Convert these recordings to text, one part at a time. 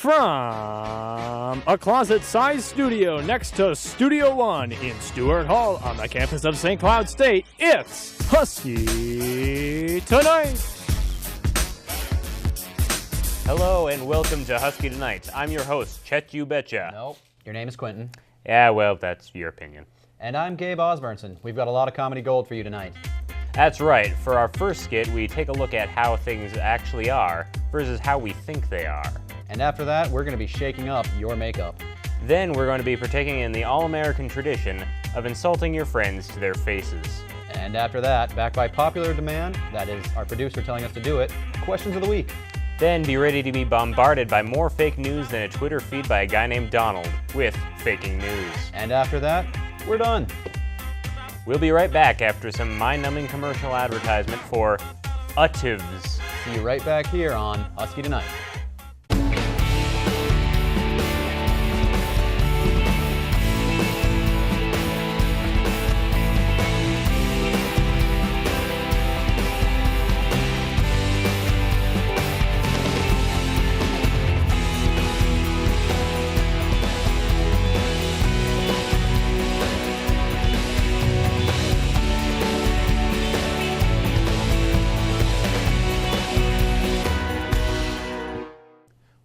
From a closet-sized studio next to Studio One in Stewart Hall on the campus of St. Cloud State, it's Husky Tonight. Hello and welcome to Husky Tonight. I'm your host, Chet-u-betcha. Nope, your name is Quentin. Yeah, well, that's your opinion. And I'm Gabe Osbjornson. We've got a lot of comedy gold for you tonight. That's right. For our first skit, we take a look at how things actually are versus how we think they are. And after that, we're going to be shaking up your makeup. Then we're going to be partaking in the all-American tradition of insulting your friends to their faces. And after that, backed by popular demand, that is our producer telling us to do it, questions of the week. Then be ready to be bombarded by more fake news than a Twitter feed by a guy named Donald with faking news. And after that, we're done. We'll be right back after some mind-numbing commercial advertisement for Utivs. See you right back here on Husky Tonight.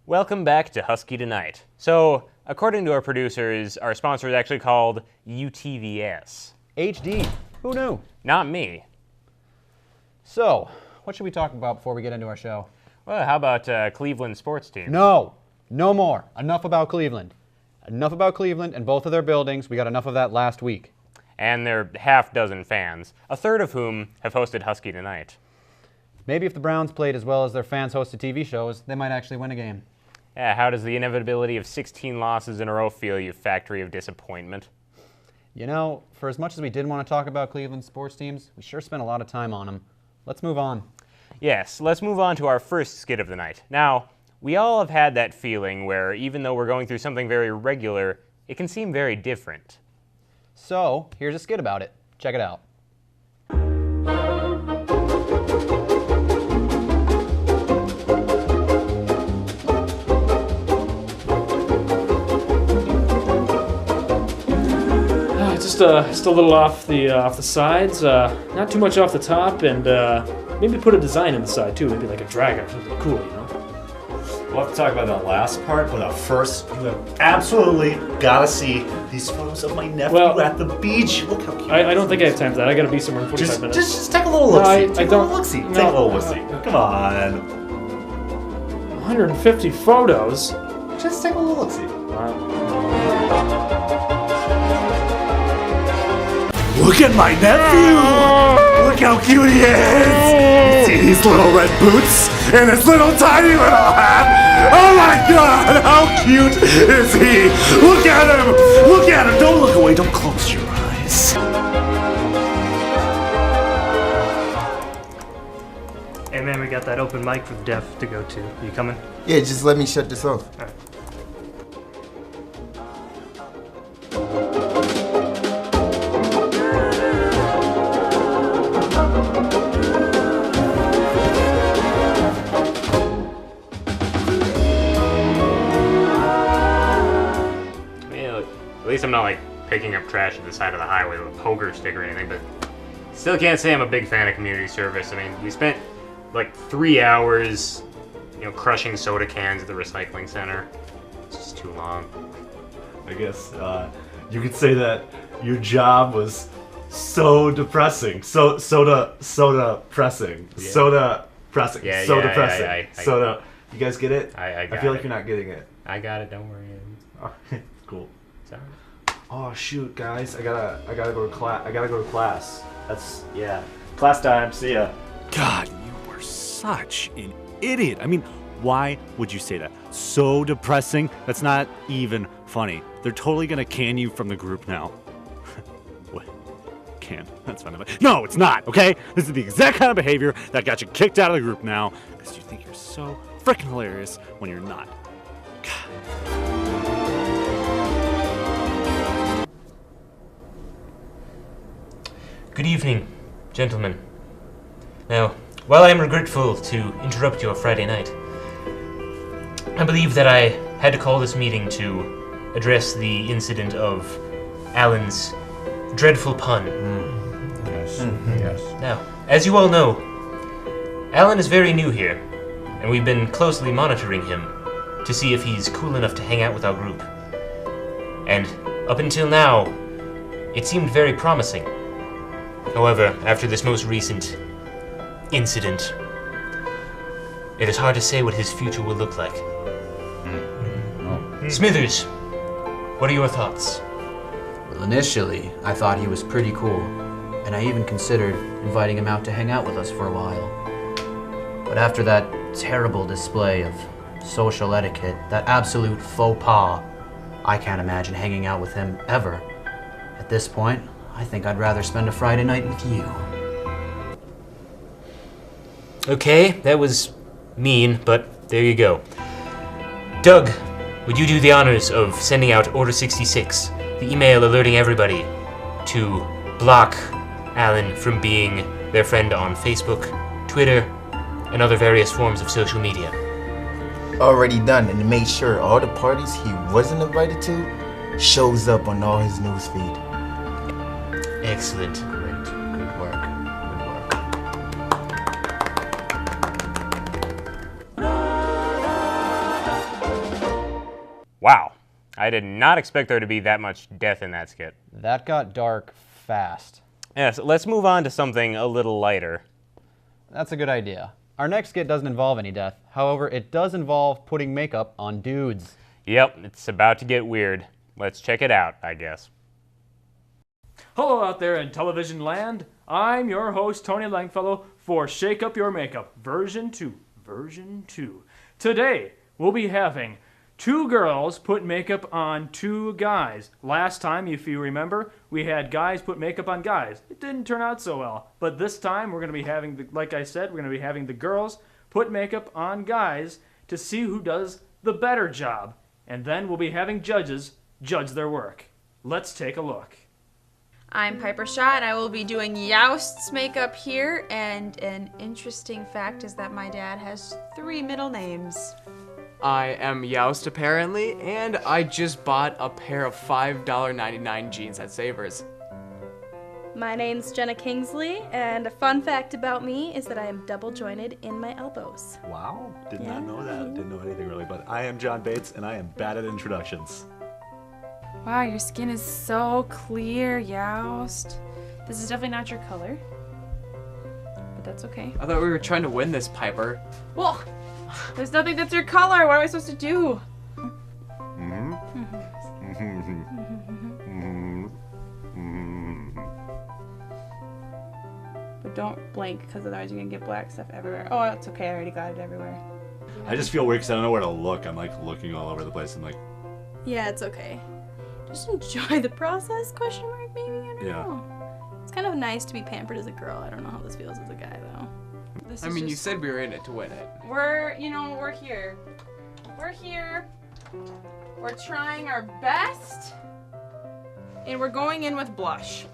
Welcome back to Husky Tonight. So, according to our producers, our sponsor is actually called UTVS. HD, who knew? Not me. So, what should we talk about before we get into our show? Well, how about Cleveland sports team? No more. Enough about Cleveland. Enough about Cleveland and both of their buildings. We got enough of that last week. And their half-dozen fans, a third of whom have hosted Husky Tonight. Maybe if the Browns played as well as their fans hosted TV shows, they might actually win a game. Yeah, how does the inevitability of 16 losses in a row feel, you factory of disappointment? You know, for as much as we did want to talk about Cleveland sports teams, we sure spent a lot of time on them. Let's move on. Yes, let's move on to our first skit of the night. Now, we all have had that feeling where even though we're going through something very regular, it can seem very different. So, here's a skit about it. Check it out. Just a little off the sides, not too much off the top, and maybe put a design in the side too, maybe like a dragon or something cool, you know? We'll have to talk about that last part, but first, you have absolutely got to see these photos of my nephew at the beach. Look how cute. I don't think I have time for that. I got to be somewhere in 45 minutes. Just take a little look-see. No, Take a little look-see. Take a little look-see. Come on. 150 photos? Just take a little look-see. Look at my nephew! Look how cute he is! See these little red boots and this little tiny little hat? Oh my god, how cute is he? Look at him! Look at him! Don't look away, don't close your eyes. Hey man, we got that open mic for the deaf to go to. You coming? Yeah, just let me shut this off. All right. At least I'm not like picking up trash at the side of the highway with a poker stick or anything, but still can't say I'm a big fan of community service. I mean, we spent like 3 hours, crushing soda cans at the recycling center. It's just too long. I guess you could say that your job was so depressing. Soda pressing. Yeah. Soda pressing. Yeah, so yeah, depressing. I YouYou guys get it? I got feel it. like you're not getting it. I got it, don't worry. Oh, cool. Sorry. Oh shoot, guys! I gotta go to class. Class time. See ya. God, you were such an idiot. I mean, why would you say that? So depressing. That's not even funny. They're totally gonna can you from the group now. What? Can? That's funny. No, it's not, okay? This is the exact kind of behavior that got you kicked out of the group now because you think you're so freaking hilarious when you're not. God. Good evening, gentlemen. Now, while I am regretful to interrupt your Friday night, I believe that I had to call this meeting to address the incident of Alan's dreadful pun. Yes. Now, as you all know, Alan is very new here, and we've been closely monitoring him to see if he's cool enough to hang out with our group. And up until now, it seemed very promising. However, after this most recent incident, it is hard to say what his future will look like. Smithers, what are your thoughts? Well, initially, I thought he was pretty cool, and I even considered inviting him out to hang out with us for a while. But after that terrible display of social etiquette, that absolute faux pas, I can't imagine hanging out with him ever. At this point, I think I'd rather spend a Friday night with you. Okay, that was mean, but there you go. Doug, would you do the honors of sending out Order 66, the email alerting everybody to block Alan from being their friend on Facebook, Twitter, and other various forms of social media? Already done, and to make sure all the parties he wasn't invited to shows up on all his newsfeed. Excellent. Great. Good work. Wow. I did not expect there to be that much death in that skit. That got dark fast. Yes, let's move on to something a little lighter. That's a good idea. Our next skit doesn't involve any death. However, it does involve putting makeup on dudes. Yep, it's about to get weird. Let's check it out, I guess. Hello out there in television land. I'm your host, Tony Langfellow, for Shake Up Your Makeup, version 2. Today, we'll be having 2 girls put makeup on 2 guys. Last time, if you remember, we had guys put makeup on guys. It didn't turn out so well. But this time, we're going to be having, like I said, we're going to be having the girls put makeup on guys to see who does the better job. And then we'll be having judges judge their work. Let's take a look. I'm Piper Shaw, and I will be doing Youst's makeup here. And an interesting fact is that my dad has 3 middle names. I am Youst, apparently, and I just bought a pair of $5.99 jeans at Savers. My name's Jenna Kingsley, and a fun fact about me is that I am double jointed in my elbows. Wow, did not know that. Didn't know anything really, but I am John Bates, and I am bad at introductions. Wow, your skin is so clear, Youst. This is definitely not your color, but that's okay. I thought we were trying to win this, Piper. Well, there's nothing that's your color. What am I supposed to do? But don't blink, because otherwise you're going to get black stuff everywhere. Oh, it's okay. I already got it everywhere. I just feel weird because I don't know where to look. I'm like looking all over the place. I'm like, Yeah, it's okay. Just enjoy the process, question mark, maybe? I don't know. It's kind of nice to be pampered as a girl. I don't know how this feels as a guy, though. I mean, you said we were in it to win it. We're here. We're here. We're trying our best. And we're going in with blush.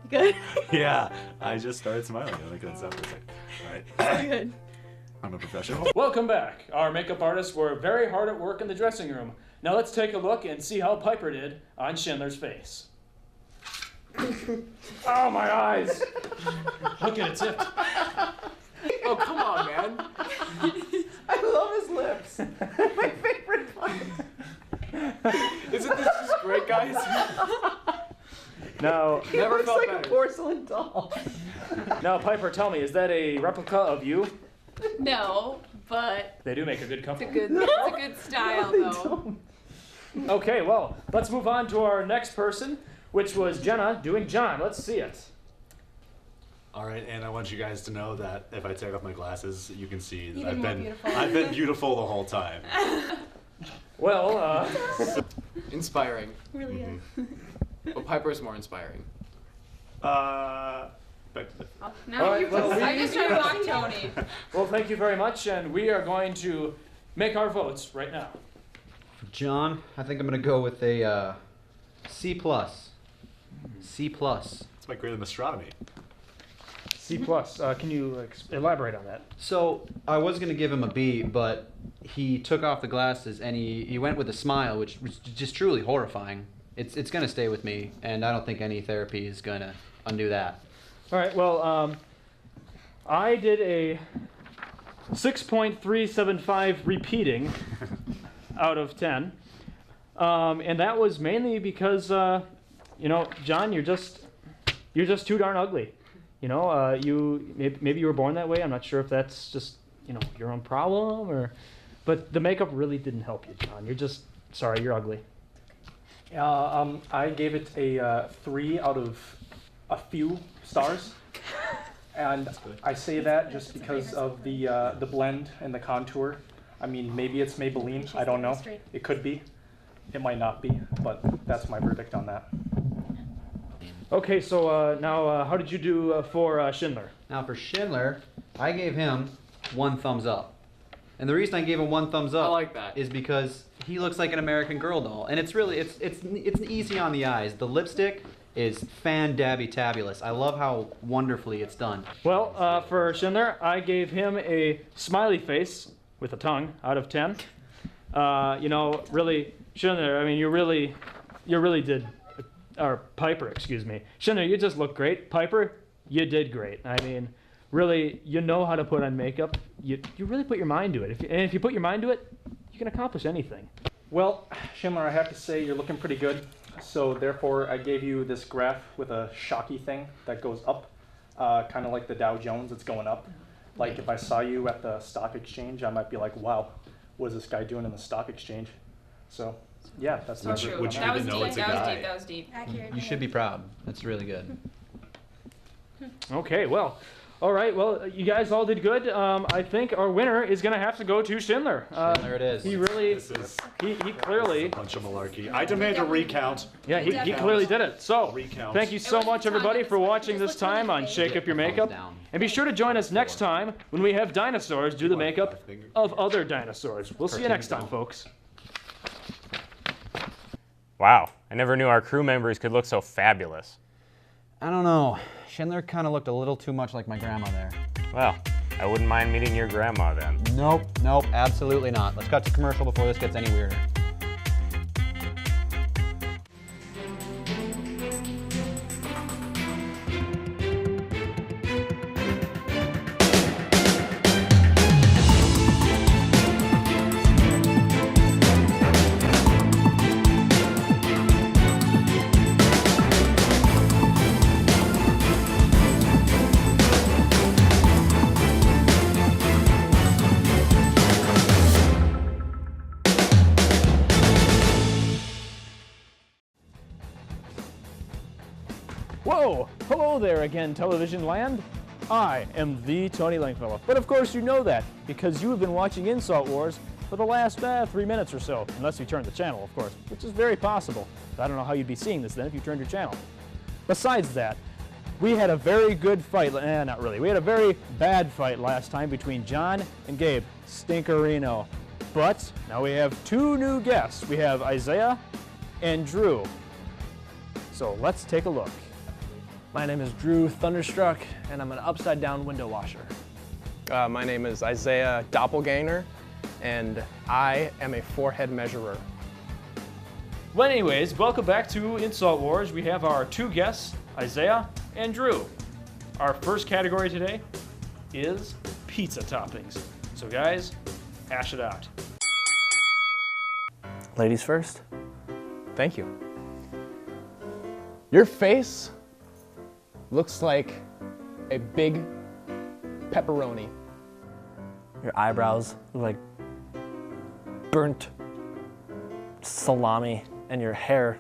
Good? yeah, I just started smiling. I couldn't stop for a second. All right. Good. I'm a professional. Welcome back. Our makeup artists were very hard at work in the dressing room. Now let's take a look and see how Piper did on Schindler's face. Oh, my eyes! Look at it tipped. Oh, come on, man. I love his lips. My favorite part. Isn't this just great, guys? Now, Never felt like better. a porcelain doll. now, Piper, tell me, is that a replica of you? No, but They do make a good couple. it's a good style, though. Okay, well, let's move on to our next person, which was Jenna doing John. Let's see it. All right, and I want you guys to know that if I take off my glasses, you can see that Even more beautiful. I've been beautiful the whole time. Well, Inspiring. Really is. But Piper's more inspiring. No, All right, you well, I just tried to mock Tony. well, thank you very much, and we are going to make our votes right now. John, I think I'm going to go with a C+. C+. It's my grade in astronomy. C+. Can you elaborate on that? So I was going to give him a B, but he took off the glasses and he went with a smile, which was just truly horrifying. It's going to stay with me, and I don't think any therapy is going to undo that. All right, well, I did a 6.375 repeating out of 10. And that was mainly because, John, you're just too darn ugly. Maybe you were born that way. I'm not sure if that's just, your own problem but the makeup really didn't help you, John. You're ugly. I gave it a 3 out of a few stars. And I say that just because of the blend and the contour. I mean, maybe it's Maybelline. I don't know. It could be. It might not be, but that's my verdict on that. Okay, so now how did you do for Schindler? Now for Schindler, I gave him 1 thumbs up. And the reason I gave him 1 thumbs up is because he looks like an American Girl doll. And it's really, it's easy on the eyes. The lipstick is fan-dabby-tabulous. I love how wonderfully it's done. Well, for Schindler, I gave him a smiley face with a tongue out of 10. Really, Schindler, I mean, you really did, or Piper, excuse me. Schindler, you just look great. Piper, you did great. I mean, really, you know how to put on makeup. You really put your mind to it. If you put your mind to it, you can accomplish anything. Well, Schindler, I have to say you're looking pretty good. So therefore, I gave you this graph with a shocky thing that goes up, kind of like the Dow Jones, it's going up. Like if I saw you at the stock exchange, I might be like, wow, what is this guy doing in the stock exchange? So, yeah, that's so true. Which that was deep. That was deep. Accurate. You should be proud. That's really good. Okay, well, all right. Well, you guys all did good. I think our winner is going to have to go to Schindler. Schindler it is. He really, he clearly. A bunch of malarkey. I demand a recount. Yeah, he clearly did it. So, thank you so much, everybody, for watching this time on Shake Up Your Makeup. And be sure to join us next time when we have dinosaurs do the makeup of other dinosaurs. We'll see you next time, folks. Wow, I never knew our crew members could look so fabulous. I don't know. Schindler kind of looked a little too much like my grandma there. Well, I wouldn't mind meeting your grandma then. Nope, absolutely not. Let's cut to commercial before this gets any weirder. Whoa! Hello there again, television land. I am the Tony Langfellow. But of course you know that, because you have been watching Insult Wars for the last 3 minutes or so, unless you turned the channel, of course, which is very possible. I don't know how you'd be seeing this then if you turned your channel. Besides that, we had a very good fight, not really, we had a very bad fight last time between John and Gabe, Stinkerino. But now we have 2 new guests. We have Isaiah and Drew. So let's take a look. My name is Drew Thunderstruck, and I'm an upside-down window washer. My name is Isaiah Doppelganger, and I am a forehead measurer. Well, anyways, welcome back to Insult Wars. We have our 2 guests, Isaiah and Drew. Our first category today is pizza toppings. So guys, hash it out. Ladies first. Thank you. Your face looks like a big pepperoni. Your eyebrows look like burnt salami, and your hair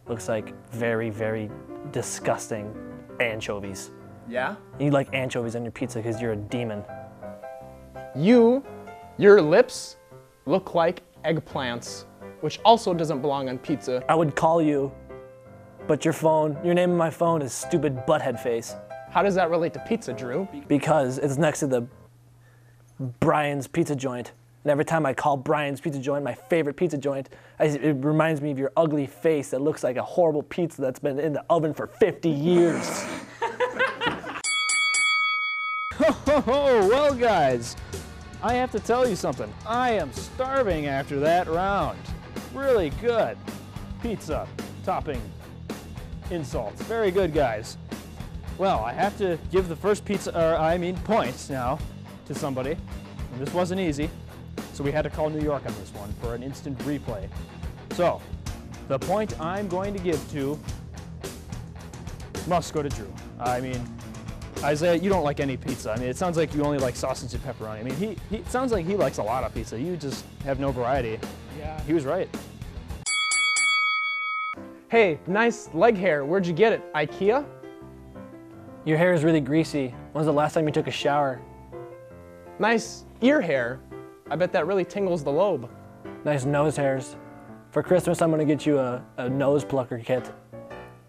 looks like very, very disgusting anchovies. Yeah? You like anchovies on your pizza because you're a demon. Your lips look like eggplants, which also doesn't belong on pizza. I would call you, but your name on my phone is stupid butthead face. How does that relate to pizza, Drew? Because it's next to the Brian's Pizza Joint. And every time I call Brian's Pizza Joint, my favorite pizza joint, it reminds me of your ugly face that looks like a horrible pizza that's been in the oven for 50 years. Oh, well, guys, I have to tell you something. I am starving after that round. Really good. Pizza, topping, insults. Very good, guys. Well, I have to give the first points now to somebody. And this wasn't easy, so we had to call New York on this one for an instant replay. So, the point I'm going to give to must go to Drew. I mean, Isaiah, you don't like any pizza. I mean, it sounds like you only like sausage and pepperoni. I mean, he it sounds like he likes a lot of pizza. You just have no variety. Yeah. He was right. Hey, nice leg hair. Where'd you get it? IKEA? Your hair is really greasy. When's the last time you took a shower? Nice ear hair. I bet that really tingles the lobe. Nice nose hairs. For Christmas, I'm gonna get you a nose plucker kit.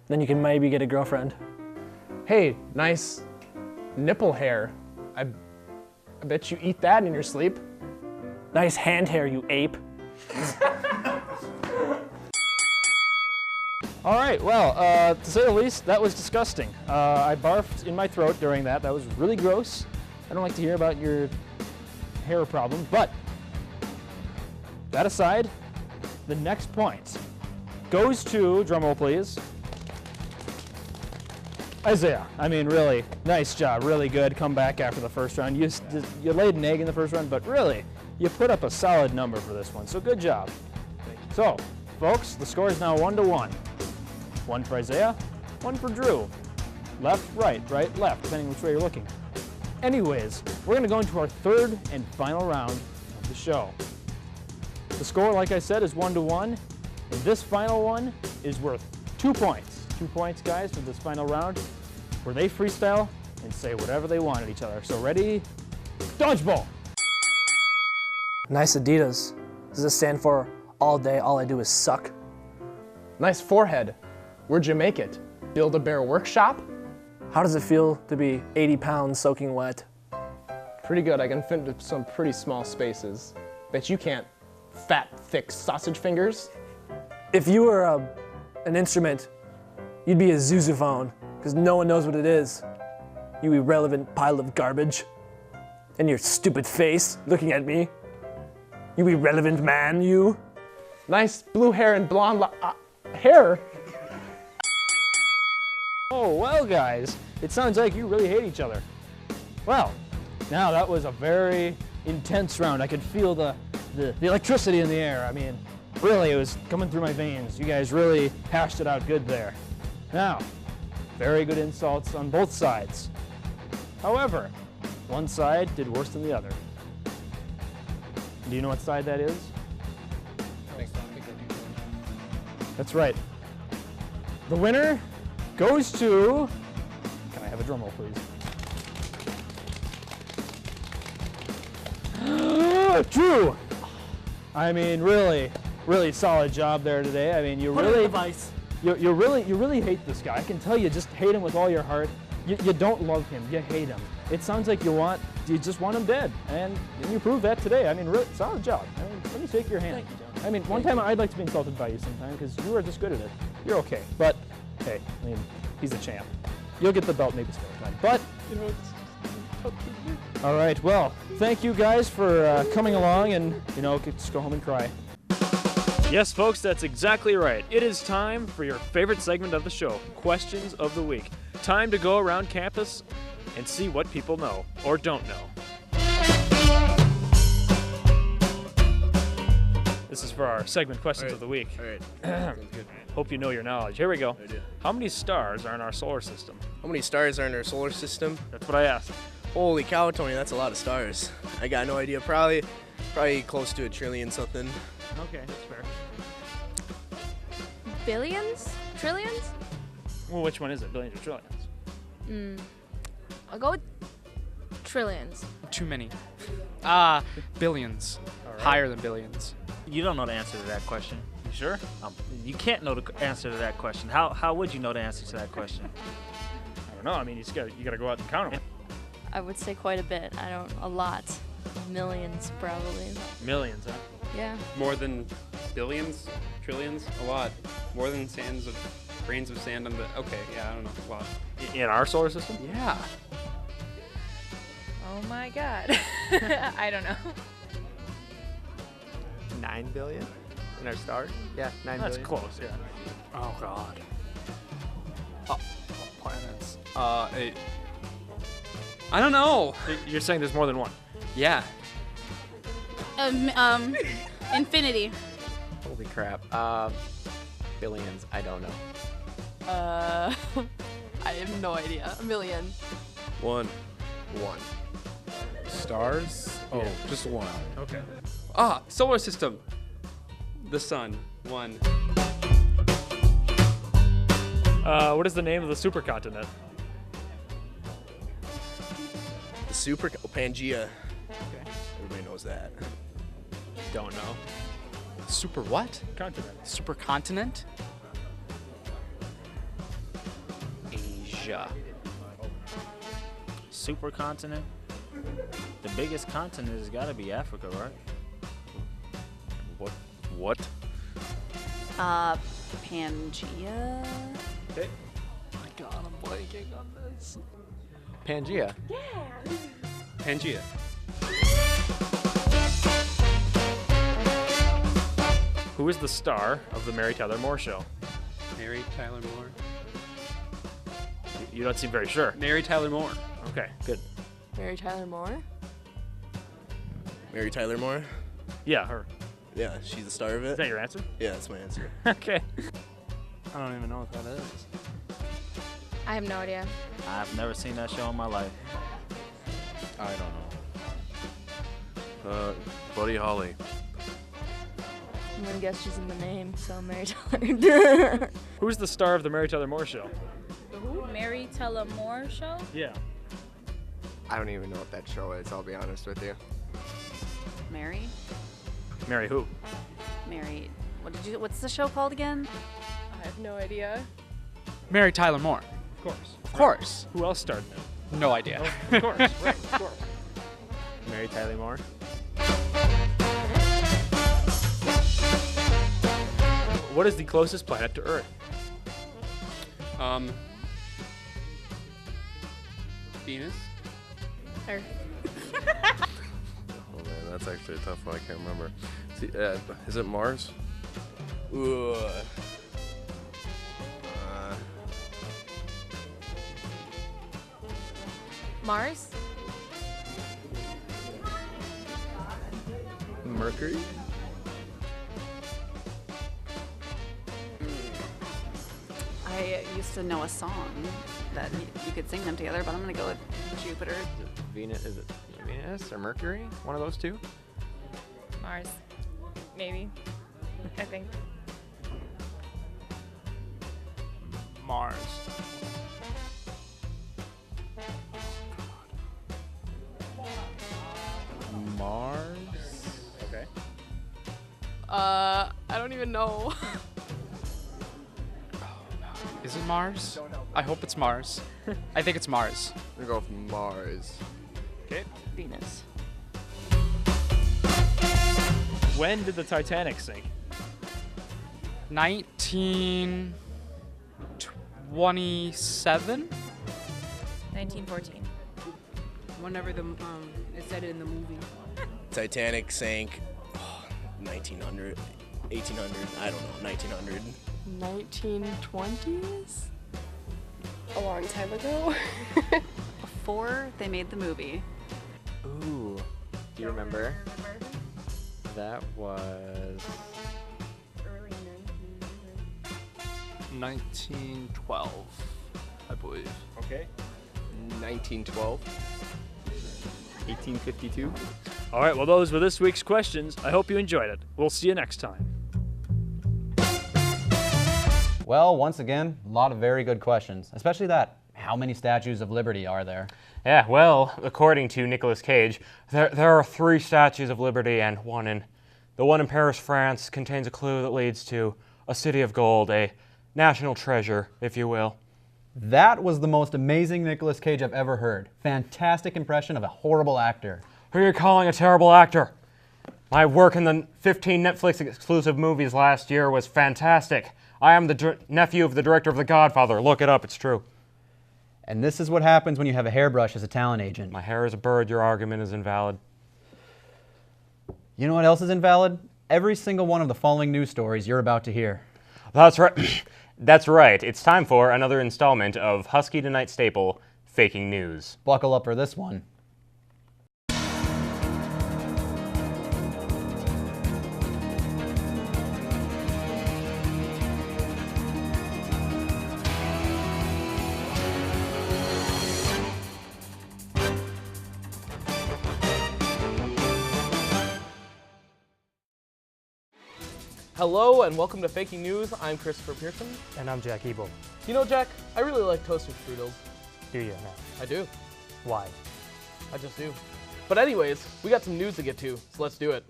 Then you can maybe get a girlfriend. Hey, nice nipple hair. I bet you eat that in your sleep. Nice hand hair, you ape. All right, well, to say the least, that was disgusting. I barfed in my throat during that. That was really gross. I don't like to hear about your hair problem, but that aside, the next point goes to, drumroll please, Isaiah. I mean, really, nice job, really good comeback after the first round. You laid an egg in the first round, but really, you put up a solid number for this one, so good job. So, folks, the score is now 1-1. 1 for Isaiah, 1 for Drew. Left, right, left, depending which way you're looking. Anyways, we're gonna go into our third and final round of the show. The score, like I said, is 1-1, and this final one is worth 2 points. 2 points, guys, for this final round, where they freestyle and say whatever they want at each other. So ready? Dodgeball! Nice Adidas. Does this stand for all day, all I do is suck? Nice forehead. Where'd you make it? Build-A-Bear Workshop? How does it feel to be 80 pounds soaking wet? Pretty good. I can fit into some pretty small spaces. Bet you can't. Fat, thick sausage fingers. If you were an instrument, you'd be a sousaphone, because no one knows what it is. You irrelevant pile of garbage. And your stupid face looking at me. You irrelevant man, you. Nice blue hair and blonde hair. Oh, well, guys, it sounds like you really hate each other. Well, now that was a very intense round. I could feel the electricity in the air. I mean, really, it was coming through my veins. You guys really hashed it out good there. Now, very good insults on both sides. However, one side did worse than the other. Do you know what side that is? That's right. The winner goes to, can I have a drum roll, please? Drew! I mean, really solid job there today. I mean, you really hate this guy. I can tell you just hate him with all your heart. You don't love him, you hate him. It sounds like you just want him dead, and you proved that today. I mean, really solid job. I mean, let me shake your hand. Thank you, John. I mean, one time I'd like to be insulted by you sometime, because you are just good at it. You're okay, but hey, I mean, he's the champ. You'll get the belt maybe sometime, but all right, well, thank you guys for coming along, and just go home and cry. Yes, folks, that's exactly right. It is time for your favorite segment of the show, Questions of the Week. Time to go around campus and see what people know or don't know. This is for our segment Questions of the Week. All right. Sounds good. Hope you know your knowledge. Here we go. I do. How many stars are in our solar system? How many stars are in our solar system? That's what I asked. Holy cow, Tony, that's a lot of stars. I got no idea. Probably close to 1 trillion something. Okay, that's fair. Billions? Trillions? Well, which one is it? Billions or trillions? I'll go with trillions. Too many. Billions. Right. Higher than billions. You don't know the answer to that question. You sure? You can't know the answer to that question. How would you know the answer to that question? I don't know. I mean, you gotta go out and count them. I would say quite a bit. A lot. Millions, probably. Millions, huh? Yeah. More than billions? Trillions? A lot. More than grains of sand on the... Okay, yeah, I don't know. A lot. In our solar system? Yeah. Oh my god. I don't know. 9 billion in our star? Yeah, 9 That's billion. close, yeah. Oh God. Planets. I don't know. You're saying there's more than one? Yeah. Infinity. Holy crap. Billions. I don't know. I have no idea. A million. One. Stars? Oh, Yeah. just one. Okay. Solar system. The sun. One. What is the name of the supercontinent? The Pangea. Okay. Everybody knows that. Don't know. Super what? Continent. Supercontinent? Asia. Supercontinent? The biggest continent has got to be Africa, right? What? Pangea? Okay. Oh my God, I'm blanking on this. Pangea. Pangea. Who is the star of the Mary Tyler Moore Show? Mary Tyler Moore. You don't seem very sure. Mary Tyler Moore. Okay, good. Mary Tyler Moore? Mary Tyler Moore? Yeah, her. Yeah, she's the star of it. Is that your answer? Yeah, that's my answer. Okay. I don't even know what that is. I have no idea. I've never seen that show in my life. I don't know. Buddy Holly. I'm gonna guess she's in the name, so Mary Tyler. Who's the star of the Mary Tyler Moore Show? Mary Tyler Moore Show? Yeah. I don't even know what that show is, I'll be honest with you. Mary? Mary who? Mary. What's the show called again? I have no idea. Mary Tyler Moore. Of course. Of course. Who else starred in it? No idea. Oh, of course, right, of course. Mary Tyler Moore. What is the closest planet to Earth? Venus. Earth. Oh man, that's actually a tough one. I can't remember. See, is it Mars? Ooh. Mars? Mercury? I used to know a song that you could sing them together, but I'm gonna go with Jupiter. Venus? Is it Venus or Mercury? One of those two? Mars. Maybe. I think. Mars. Mars? Okay. I don't even know. Is it Mars? I hope it's Mars. I think it's Mars. I'm gonna go with Mars. Okay. Venus. When did the Titanic sink? 1927? 1914. Whenever it said it in the movie. Titanic sank 1900, 1800, I don't know, 1900. 1920s? A long time ago. Before they made the movie. Ooh. Do you remember? That was... Early 1912, I believe. Okay. 1912. 1852. All right, well, those were this week's questions. I hope you enjoyed it. We'll see you next time. Well, once again, a lot of very good questions, especially that, how many statues of liberty are there? Yeah, well, according to Nicolas Cage, there are 3 statues of liberty, and the one in Paris, France, contains a clue that leads to a city of gold, a national treasure, if you will. That was the most amazing Nicolas Cage I've ever heard. Fantastic impression of a horrible actor. Who are you calling a terrible actor? My work in the 15 Netflix exclusive movies last year was fantastic. I am the nephew of the director of The Godfather. Look it up, it's true. And this is what happens when you have a hairbrush as a talent agent. My hair is a bird. Your argument is invalid. You know what else is invalid? Every single one of the following news stories you're about to hear. That's right. That's right. It's time for another installment of Husky Tonight staple, Faking News. Buckle up for this one. Hello and welcome to Faking News. I'm Christopher Pearson. And I'm Jack Ebel. You know, Jack, I really like toaster strudels. Do you now? I do. Why? I just do. But anyways, we got some news to get to, so let's do it.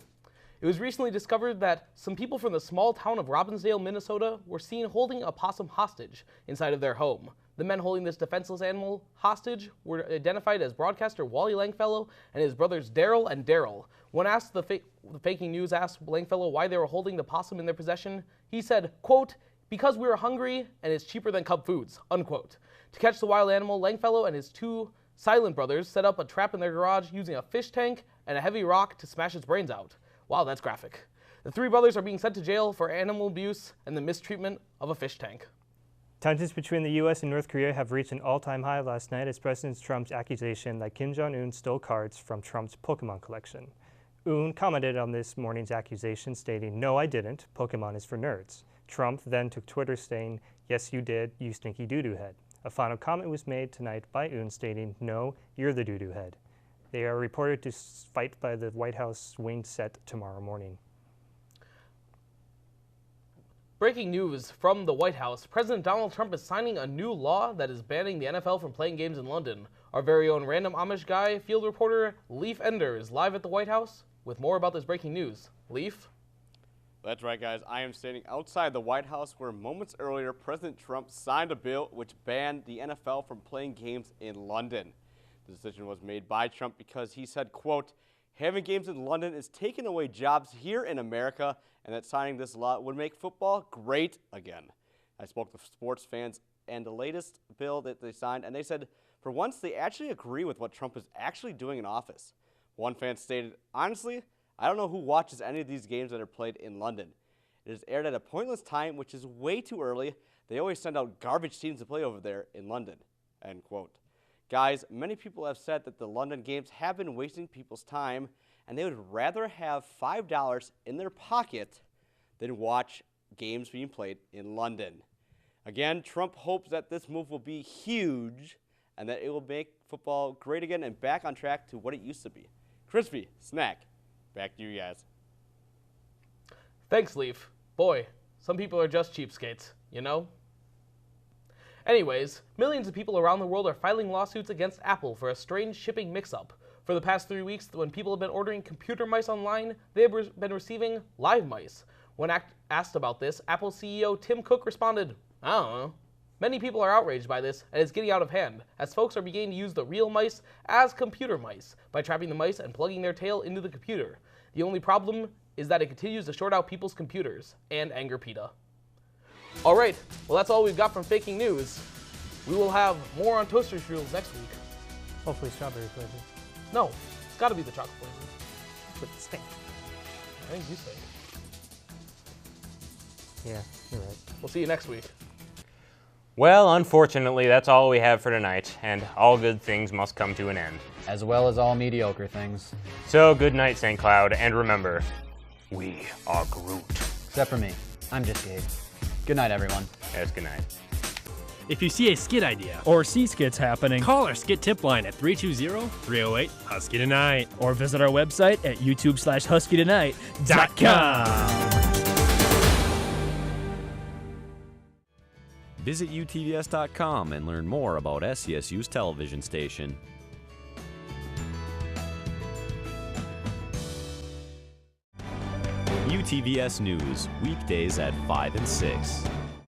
It was recently discovered that some people from the small town of Robbinsdale, Minnesota were seen holding a possum hostage inside of their home. The men holding this defenseless animal hostage were identified as broadcaster Wally Langfellow and his brothers Daryl and Daryl. When asked, the Faking News asked Langfellow why they were holding the possum in their possession, he said, quote, "Because we were hungry and it's cheaper than Cub Foods," unquote. To catch the wild animal, Langfellow and his two silent brothers set up a trap in their garage using a fish tank and a heavy rock to smash its brains out. Wow, that's graphic. The three brothers are being sent to jail for animal abuse and the mistreatment of a fish tank. Tensions between the U.S. and North Korea have reached an all-time high last night as President Trump's accusation that Kim Jong-un stole cards from Trump's Pokemon collection. Un commented on this morning's accusation, stating, "No, I didn't. Pokemon is for nerds." Trump then took Twitter saying, "Yes, you did, you stinky doo-doo head." A final comment was made tonight by Un stating, "No, you're the doo-doo head." They are reported to fight by the White House winged set tomorrow morning. Breaking news from the White House. President Donald Trump is signing a new law that is banning the NFL from playing games in London. Our very own random Amish guy, field reporter Leif Ender, is live at the White House with more about this breaking news. Leif? That's right, guys. I am standing outside the White House where moments earlier President Trump signed a bill which banned the NFL from playing games in London. The decision was made by Trump because he said, quote, "Having games in London is taking away jobs here in America, and that signing this law would make football great again." I spoke to sports fans and the latest bill that they signed, and they said for once they actually agree with what Trump is actually doing in office. One fan stated, "Honestly, I don't know who watches any of these games that are played in London. It is aired at a pointless time, which is way too early. They always send out garbage teams to play over there in London." End quote. Guys, many people have said that the London games have been wasting people's time, and they would rather have $5 in their pocket than watch games being played in London. Again, Trump hopes that this move will be huge and that it will make football great again and back on track to what it used to be. Crispy, snack. Back to you guys. Thanks, Leif. Boy, some people are just cheapskates, you know? Anyways, millions of people around the world are filing lawsuits against Apple for a strange shipping mix-up. For the past 3 weeks, when people have been ordering computer mice online, they have been receiving live mice. When asked about this, Apple CEO Tim Cook responded, "I don't know." Many people are outraged by this, and it's getting out of hand, as folks are beginning to use the real mice as computer mice by trapping the mice and plugging their tail into the computer. The only problem is that it continues to short out people's computers and anger PETA. Alright, well that's all we've got from Faking News. We will have more on toaster strudels next week. Hopefully strawberry flavor. No, it's gotta be the chocolate flavor. With the stink. I think you say. Yeah, you're right. We'll see you next week. Well, unfortunately, that's all we have for tonight, and all good things must come to an end. As well as all mediocre things. So, good night, St. Cloud, and remember, we are Groot. Except for me. I'm just Gabe. Good night, everyone. Yes, good night. If you see a skit idea or see skits happening, call our skit tip line at 320-308-Husky Tonight or visit our website at youtube.com/HuskyTonight.com. Visit utvs.com and learn more about SCSU's television station. UTVS News, weekdays at 5 and 6.